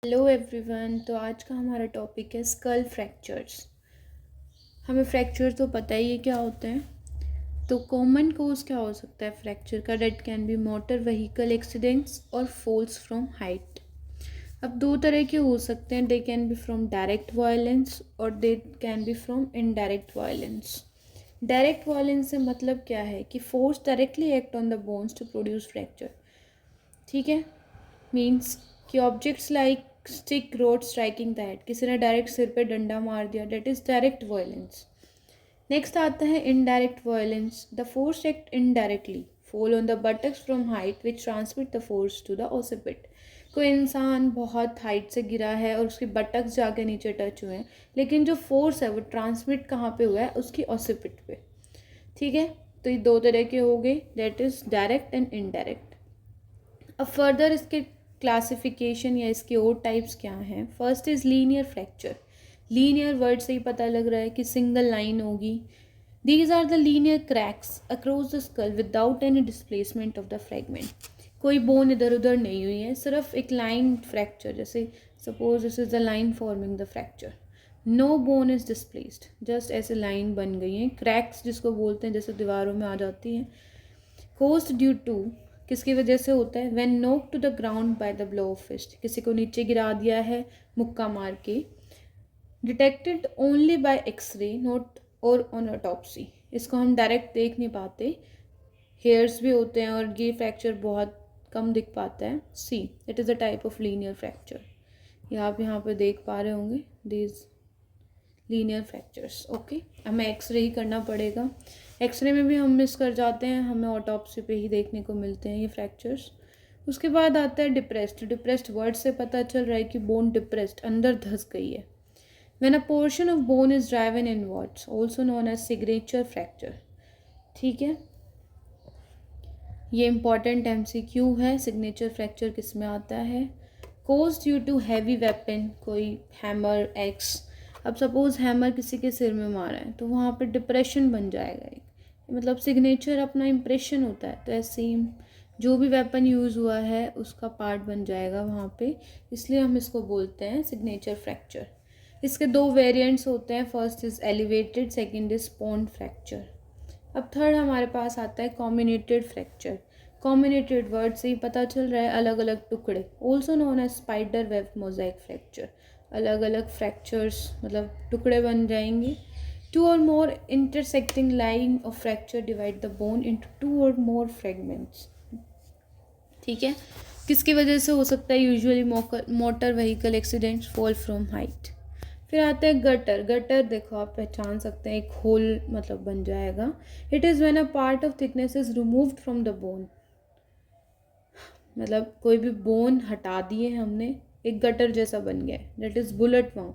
Hello everyone. तो आज का हमारा टॉपिक है स्कल फ्रैक्चर्स। हमें फ्रैक्चर तो पता ही है क्या होते हैं। तो कॉमन कोज क्या हो सकता है फ्रैक्चर का? That can be motor vehicle accidents और फॉल्स फ्रॉम हाइट। अब दो तरह के हो सकते हैं, they can be from direct violence और they can be from indirect violence. Direct violence से मतलब क्या है कि force directly act on the bones to produce fracture. ठीक है, मीन्स कि objects like stick rod striking the head, किसी ने डायरेक्ट सिर पे डंडा मार दिया, date is direct violence. Next आता है indirect violence. The force act indirectly fall on the buttocks from height which transmit the force to the occiput. कोई इंसान बहुत हाइट से गिरा है और उसके बटक्स जाके नीचे टच हुए हैं, लेकिन जो फोर्स है वो ट्रांसमिट कहाँ पे हुआ है? उसकी ऑसिपिट पे। ठीक है, तो ये दो तरह के हो गए, that is direct and indirect. अब फर्दर इसके क्लासिफिकेशन या इसके और टाइप्स क्या हैं? First is linear fracture. Linear word से ही पता लग रहा है कि सिंगल लाइन होगी। These are the linear cracks across the skull without any displacement of the fragment. कोई बोन इधर उधर नहीं हुई है, सिर्फ एक लाइन फ्रैक्चर। जैसे suppose this is the line forming the fracture, no bone is displaced, just ऐसे लाइन बन गई हैं। क्रैक्स जिसको बोलते हैं, जैसे दीवारों में आ जाती हैं। कोस्ट ड्यू टू, किसकी वजह से होता है? When knock to the ground by the blow of fist, किसी को नीचे गिरा दिया है मुक्का मार के। Detected only by x ray not और ऑन ऑटोप्सी, इसको हम डायरेक्ट देख नहीं पाते, हेयर्स भी होते हैं और ये फ्रैक्चर बहुत कम दिख पाता है। See, it is a type of linear fracture. ये आप यहाँ पे देख पा रहे होंगे, दीज लीनियर फ्रैक्चर्स। ओके, हमें एक्सरे ही करना पड़ेगा। एक्सरे में भी हम मिस कर जाते हैं, हमें ऑटोप्सी पे ही देखने को मिलते हैं ये फ्रैक्चर्स। उसके बाद आता है डिप्रेस्ड। डिप्रेस्ड वर्ड से पता चल रहा है कि बोन डिप्रेस्ड, अंदर धंस गई है। When a portion of bone is driven inwards, also known as signature fracture. ठीक है, ये इंपॉर्टेंट एमसीक्यू है। सिग्नेचर फ्रैक्चर किस में आता है? Cause due to heavy weapon, कोई हैमर, एक्स। अब सपोज हैमर किसी के सिर में मारा है तो वहाँ पे डिप्रेशन बन जाएगा एक, मतलब सिग्नेचर अपना इम्प्रेशन होता है, तो ऐसे ही जो भी वेपन यूज़ हुआ है उसका पार्ट बन जाएगा वहाँ पे, इसलिए हम इसको बोलते हैं सिग्नेचर फ्रैक्चर। इसके दो वेरिएंट्स होते हैं, first is elevated, second is spawn fracture. अब थर्ड हमारे पास आता है कॉम्बिनेटेड फ्रैक्चर। कॉम्बिनेटेड वर्ड से ही पता चल रहा है अलग अलग टुकड़े, also known as spider web mosaic fracture. अलग अलग फ्रैक्चर्स मतलब टुकड़े बन जाएंगे। टू और more intersecting line of fracture divide the bone into two और मोर फ्रेगमेंट्स। ठीक है, किसकी वजह से हो सकता है? Usually motor vehicle accidents, fall from height. फिर आता है गटर। गटर देखो आप पहचान सकते हैं, एक होल मतलब बन जाएगा। It is when a part of thickness is removed from the bone, मतलब कोई भी बोन हटा दिए हमने, एक गटर जैसा बन गया है, that is bullet wound.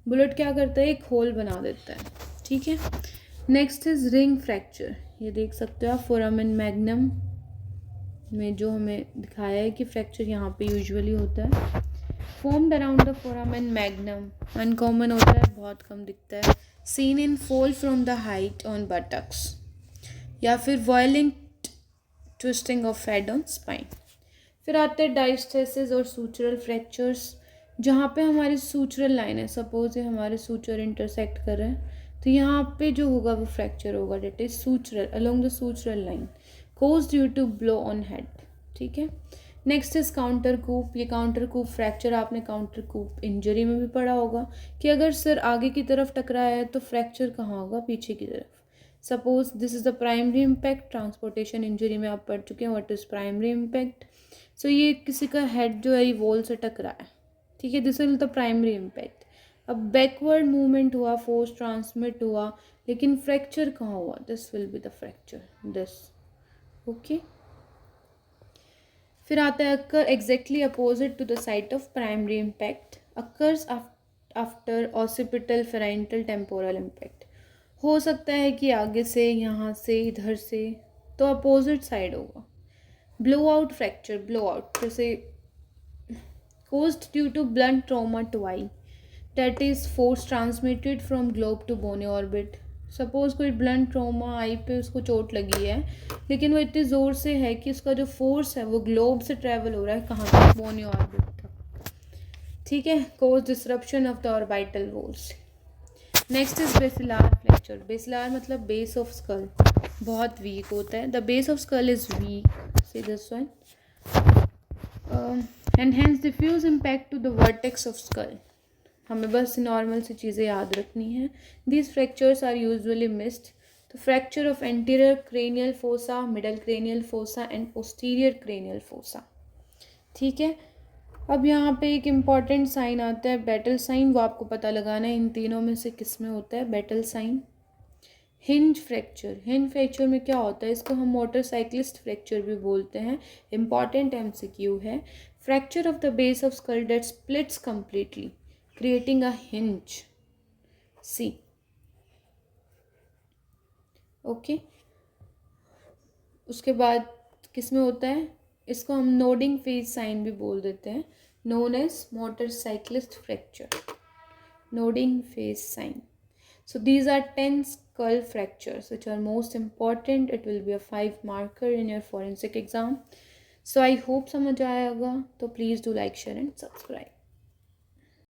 Bullet क्या करता है? एक होल बना देता है। ठीक है, नेक्स्ट इज रिंग फ्रैक्चर। ये देख सकते हो आप फोरामेन मैग्नम में जो हमें दिखाया है कि फ्रैक्चर यहाँ पे यूजुअली होता है। Formed around the foramen magnum, uncommon होता है, बहुत कम दिखता है। Seen in fall from the height on buttocks, या फिर violent twisting of head on spine. फिर आते हैं डायस्टेसिस और सूचरल फ्रैक्चर्स, जहाँ पे हमारी सूचरल लाइन है, सपोज ये हमारे सूचर इंटरसेक्ट कर रहे हैं तो यहाँ पे जो होगा वो फ्रैक्चर होगा, that is sutural along the sutural line, cause due to blow on head. ठीक है, नेक्स्ट इज काउंटर कूप। ये काउंटर कूप फ्रैक्चर आपने काउंटर कूप इंजरी में भी पढ़ा होगा कि अगर सिर आगे की तरफ टकराया है तो फ्रैक्चर कहाँ होगा? पीछे की तरफ। Suppose this is the primary impact. Transportation injury में आप पढ़ चुके हैं व्हाट इज प्राइमरी इम्पैक्ट। सो ये किसी का हेड जो है ये वॉल से टकरा है। ठीक है, this is the primary impact. अब बैकवर्ड मूवमेंट हुआ, फोर्स ट्रांसमिट हुआ, लेकिन फ्रैक्चर कहाँ हुआ? This will be the fracture, this. Okay, फिर आता है occur exactly opposite to the site of primary impact, occurs after occipital frontal temporal impact. हो सकता है कि आगे से, यहाँ से, इधर से, तो अपोजिट साइड होगा। Blow out fracture, blow out जैसे caused due to blunt trauma to eye, that is force transmitted from globe to bone orbit। Suppose कोई ब्लंट ट्रोमा आई पे उसको चोट लगी है, लेकिन वो इतनी ज़ोर से है कि उसका जो फोर्स है वो ग्लोब से ट्रैवल हो रहा है कहाँ तक? बोने ऑर्बिट तक। ठीक है, cause disruption of the orbital walls. Next is basilar fracture. Basilar मतलब बेस ऑफ स्कल बहुत वीक होता है। The base of skull is weak, see this one, and hence diffuse impact to the vertex of skull. हमें बस normal सी चीज़ें याद रखनी है। These fractures are usually missed. तो fracture of anterior cranial fossa, middle cranial fossa and posterior cranial fossa. ठीक है, अब यहाँ पे एक इम्पॉर्टेंट साइन आता है बैटल साइन, वो आपको पता लगाना है इन तीनों में से किस में होता है battle sign. Hinge fracture, hinge fracture में क्या होता है, इसको हम मोटरसाइक्लिस्ट फ्रैक्चर भी बोलते हैं। इम्पॉर्टेंट MCQ है। Fracture of the base of skull that splits completely creating a hinge. See okay, उसके बाद किस में होता है, इसको हम नोडिंग फेज साइन भी बोल देते हैं, known as motorcyclist fracture, nodding phase sign. So these are 10 skull fractures which are most important. It will be a 5 marker in your forensic exam. So I hope समझ आया होगा, तो please do like, share and subscribe.